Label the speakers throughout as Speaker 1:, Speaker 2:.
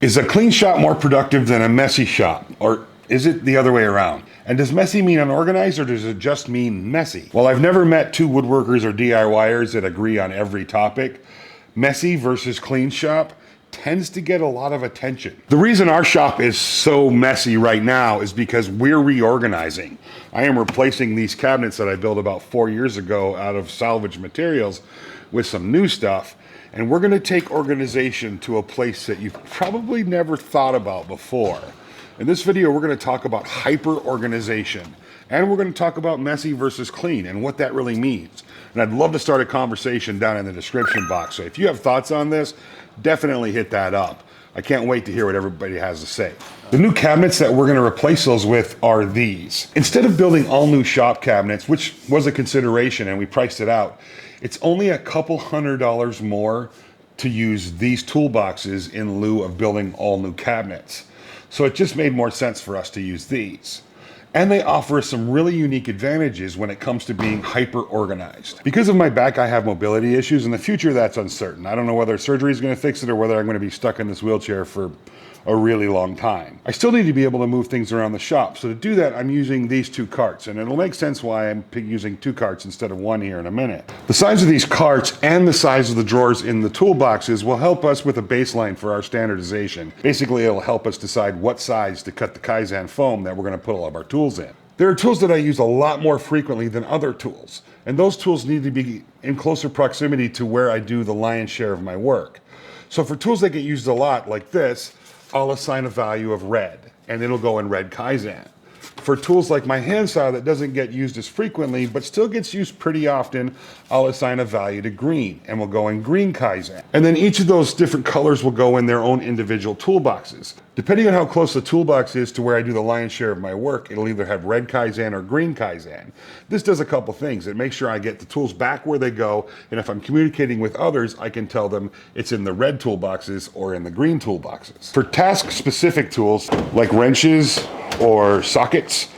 Speaker 1: Is a clean shop more productive than a messy shop? Or is it the other way around? And does messy mean unorganized, or does it just mean messy? Well, I've never met two woodworkers or DIYers that agree on every topic. Messy versus clean shop tends to get a lot of attention. The reason our shop is so messy right now is because we're reorganizing. I am replacing these cabinets that I built about 4 years ago out of salvage materials with some new stuff. And we're going to take organization to a place that you've probably never thought about before. In this video, we're going to talk about hyper-organization. And we're going to talk about messy versus clean and what that really means. And I'd love to start a conversation down in the description box. So if you have thoughts on this, definitely hit that up. I can't wait to hear what everybody has to say. The new cabinets that we're going to replace those with are these. Instead of building all new shop cabinets, which was a consideration and we priced it out, it's only a couple $100 more to use these toolboxes in lieu of building all new cabinets. So it just made more sense for us to use these. And they offer us some really unique advantages when it comes to being hyper organized. Because of my back, I have mobility issues. In the future, that's uncertain. I don't know whether surgery is going to fix it or whether I'm going to be stuck in this wheelchair for a really long time. I still need to be able to move things around the shop. So to do that, I'm using these two carts, and it'll make sense why I'm using two carts instead of one here in a minute. The size of these carts and the size of the drawers in the toolboxes will help us with a baseline for our standardization. Basically, it'll help us decide what size to cut the Kaizen foam that we're going to put all of our tools in. There are tools that I use a lot more frequently than other tools, and those tools need to be in closer proximity to where I do the lion's share of my work. So for tools that get used a lot, like this, I'll assign a value of red, and it'll go in red Kaizen. For tools like my hand saw that doesn't get used as frequently, but still gets used pretty often, I'll assign a value to green, and will go in green Kaizen. And then each of those different colors will go in their own individual toolboxes. Depending on how close the toolbox is to where I do the lion's share of my work, it'll either have red Kaizen or green Kaizen. This does a couple things. It makes sure I get the tools back where they go, and if I'm communicating with others, I can tell them it's in the red toolboxes or in the green toolboxes. For task-specific tools, like wrenches or sockets,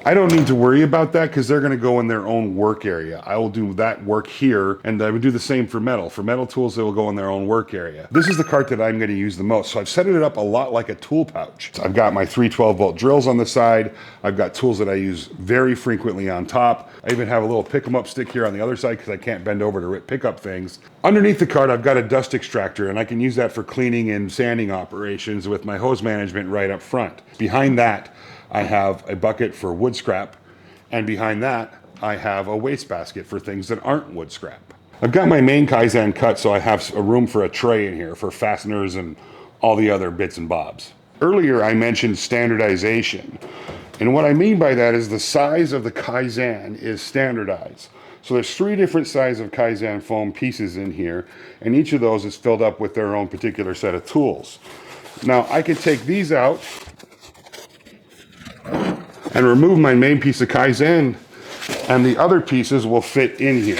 Speaker 1: I don't need to worry about that because they're going to go in their own work area. I will do that work here, and I would do the same for metal. For metal tools, they will go in their own work area. This is the cart that I'm going to use the most. So I've set it up a lot like a tool pouch. I've got my 3 12-volt drills on the side. I've got tools that I use very frequently on top. I even have a little pick 'em up stick here on the other side because I can't bend over to pick up things. Underneath the cart, I've got a dust extractor, and I can use that for cleaning and sanding operations with my hose management right up front. Behind that, I have a bucket for wood scrap, and behind that, I have a wastebasket for things that aren't wood scrap. I've got my main Kaizen cut, so I have a room for a tray in here for fasteners and all the other bits and bobs. Earlier, I mentioned standardization, and what I mean by that is the size of the Kaizen is standardized. So there's 3 different sizes of Kaizen foam pieces in here, and each of those is filled up with their own particular set of tools. Now, I can take these out and remove my main piece of Kaizen, and the other pieces will fit in here.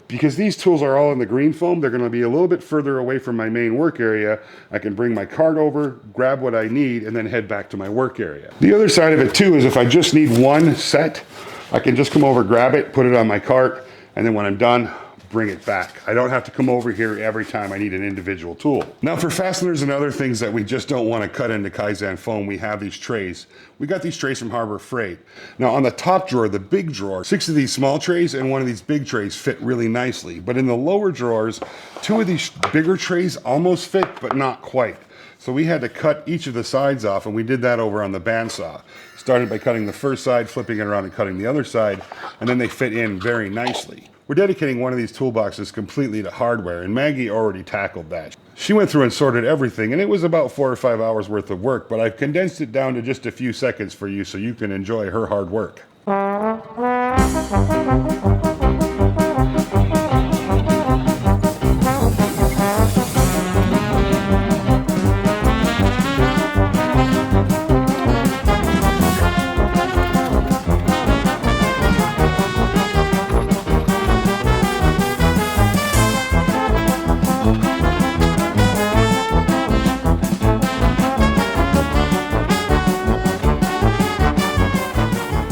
Speaker 1: Because these tools are all in the green foam, they're going to be a little bit further away from my main work area. I can bring my cart over, grab what I need, and then head back to my work area. The other side of it too is if I just need one set, I can just come over, grab it, put it on my cart, and then when I'm done, bring it back. I don't have to come over here every time I need an individual tool. Now for fasteners and other things that we just don't want to cut into Kaizen foam, we have these trays. We got these trays from Harbor Freight. Now on the top drawer, the big drawer, 6 of these small trays and one of these big trays fit really nicely. But in the lower drawers, 2 of these bigger trays almost fit, but not quite. So we had to cut each of the sides off, and we did that over on the bandsaw. Started by cutting the first side, flipping it around and cutting the other side, and then they fit in very nicely. We're dedicating one of these toolboxes completely to hardware, and Maggie already tackled that. She went through and sorted everything, and it was about 4 or 5 hours worth of work, but I've condensed it down to just a few seconds for you so you can enjoy her hard work.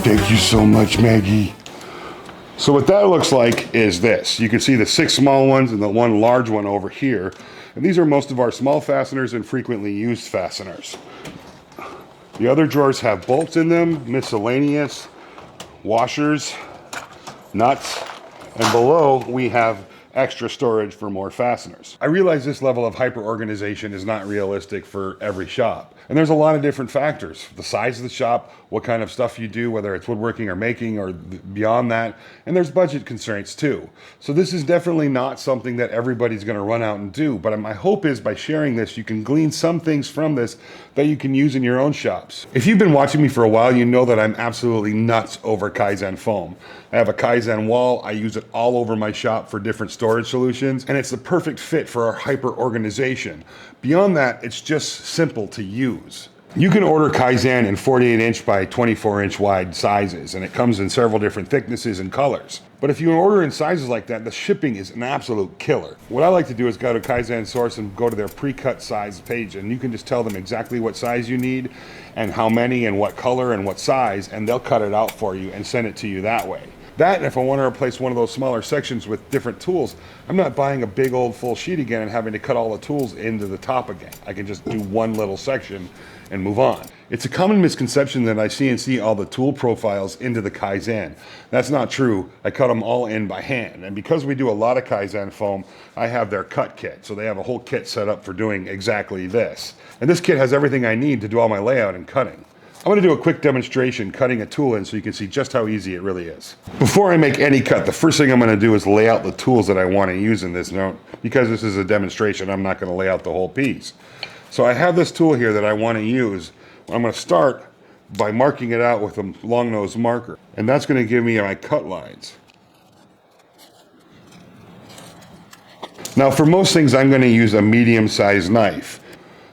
Speaker 1: Thank you so much, Maggie. So what that looks like is this. You can see the 6 small ones and the 1 large one over here. And these are most of our small fasteners and frequently used fasteners. The other drawers have bolts in them, miscellaneous, washers, nuts, and below we have extra storage for more fasteners. I realize this level of hyper organization is not realistic for every shop. And there's a lot of different factors. The size of the shop, what kind of stuff you do, whether it's woodworking or making or beyond that. And there's budget constraints too. So this is definitely not something that everybody's gonna run out and do. But my hope is by sharing this, you can glean some things from this that you can use in your own shops. If you've been watching me for a while, you know that I'm absolutely nuts over Kaizen Foam. I have a Kaizen wall. I use it all over my shop for different storage solutions, and it's the perfect fit for our hyper organization. Beyond that, it's just simple to use. You can order Kaizen in 48-inch by 24-inch wide sizes, and it comes in several different thicknesses and colors. But if you order in sizes like that, the shipping is an absolute killer. What I like to do is go to Kaizen Source and go to their pre-cut size page, and you can just tell them exactly what size you need and how many and what color and what size, and they'll cut it out for you and send it to you that way. That, and if I want to replace one of those smaller sections with different tools, I'm not buying a big old full sheet again and having to cut all the tools into the top again. I can just do one little section and move on. It's a common misconception that I CNC all the tool profiles into the Kaizen. That's not true. I cut them all in by hand. And because we do a lot of Kaizen foam, I have their cut kit. So they have a whole kit set up for doing exactly this. And this kit has everything I need to do all my layout and cutting. I'm going to do a quick demonstration cutting a tool in so you can see just how easy it really is. Before I make any cut, the first thing I'm going to do is lay out the tools that I want to use in this. Now, because this is a demonstration, I'm not going to lay out the whole piece. So I have this tool here that I want to use. I'm going to start by marking it out with a long nose marker. And that's going to give me my cut lines. Now for most things, I'm going to use a medium-sized knife.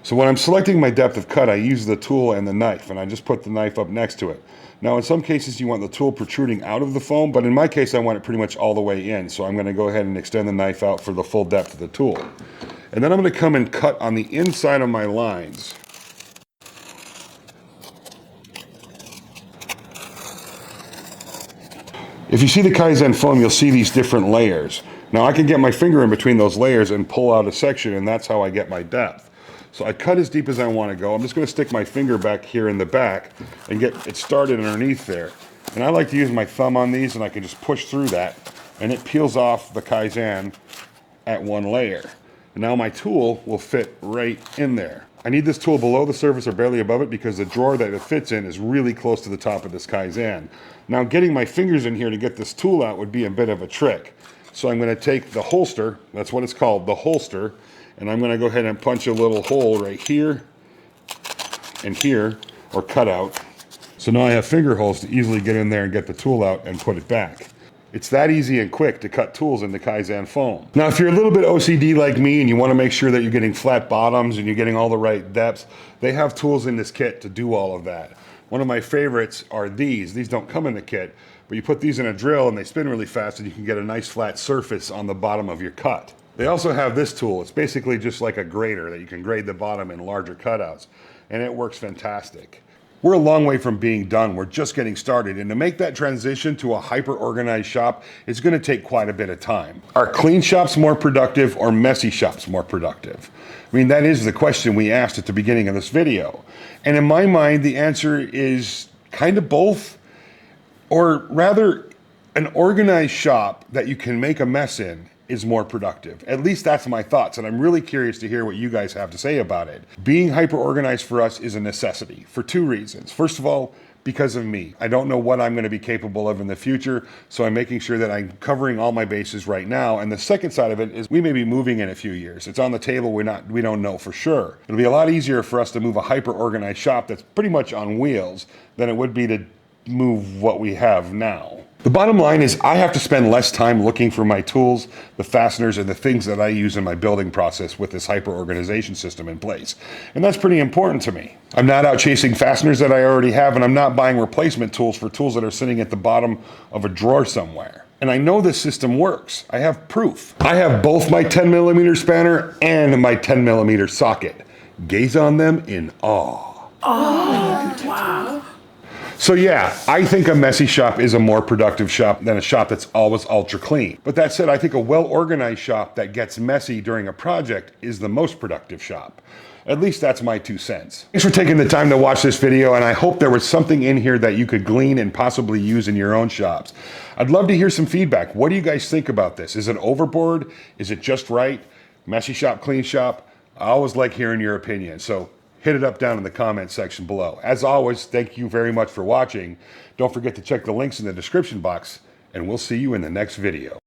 Speaker 1: So when I'm selecting my depth of cut, I use the tool and the knife, and I just put the knife up next to it. Now in some cases you want the tool protruding out of the foam, but in my case I want it pretty much all the way in, so I'm going to go ahead and extend the knife out for the full depth of the tool. And then I'm going to come and cut on the inside of my lines. If you see the Kaizen foam, you'll see these different layers. Now I can get my finger in between those layers and pull out a section, and that's how I get my depth. So I cut as deep as I want to go. I'm just going to stick my finger back here in the back and get it started underneath there. And I like to use my thumb on these, and I can just push through that, and it peels off the Kaizen at one layer. And now my tool will fit right in there. I need this tool below the surface or barely above it because the drawer that it fits in is really close to the top of this Kaizen. Now getting my fingers in here to get this tool out would be a bit of a trick. So I'm going to take the holster, that's what it's called, the holster, and I'm going to go ahead and punch a little hole right here and here, or cut out. So now I have finger holes to easily get in there and get the tool out and put it back. It's that easy and quick to cut tools into Kaizen foam. Now if you're a little bit OCD like me and you want to make sure that you're getting flat bottoms and you're getting all the right depths, they have tools in this kit to do all of that. One of my favorites are these. These don't come in the kit, but you put these in a drill and they spin really fast and you can get a nice flat surface on the bottom of your cut. They also have this tool. It's basically just like a grater that you can grade the bottom in larger cutouts, and it works fantastic. We're a long way from being done. We're just getting started, and to make that transition to a hyper-organized shop, it's going to take quite a bit of time. Are clean shops more productive or messy shops more productive? I mean, that is the question we asked at the beginning of this video. And in my mind, the answer is kind of both, or rather, an organized shop that you can make a mess in is more productive. At least that's my thoughts, and I'm really curious to hear what you guys have to say about it. Being hyper-organized for us is a necessity for two reasons. First of all, because of me. I don't know what I'm going to be capable of in the future, so I'm making sure that I'm covering all my bases right now. And the second side of it is we may be moving in a few years. It's on the table, we don't know for sure. It'll be a lot easier for us to move a hyper-organized shop that's pretty much on wheels than it would be to move what we have now. The bottom line is I have to spend less time looking for my tools, the fasteners, and the things that I use in my building process with this hyper-organization system in place. And that's pretty important to me. I'm not out chasing fasteners that I already have, and I'm not buying replacement tools for tools that are sitting at the bottom of a drawer somewhere. And I know this system works. I have proof. I have both my 10mm spanner and my 10mm socket. Gaze on them in awe.
Speaker 2: Oh, wow.
Speaker 1: So yeah, I think a messy shop is a more productive shop than a shop that's always ultra clean. But that said, I think a well-organized shop that gets messy during a project is the most productive shop. At least that's my 2 cents. Thanks for taking the time to watch this video, and I hope there was something in here that you could glean and possibly use in your own shops. I'd love to hear some feedback. What do you guys think about this? Is it overboard? Is it just right? Messy shop, clean shop? I always like hearing your opinion, so hit it up down in the comment section below. As always, thank you very much for watching. Don't forget to check the links in the description box, and we'll see you in the next video.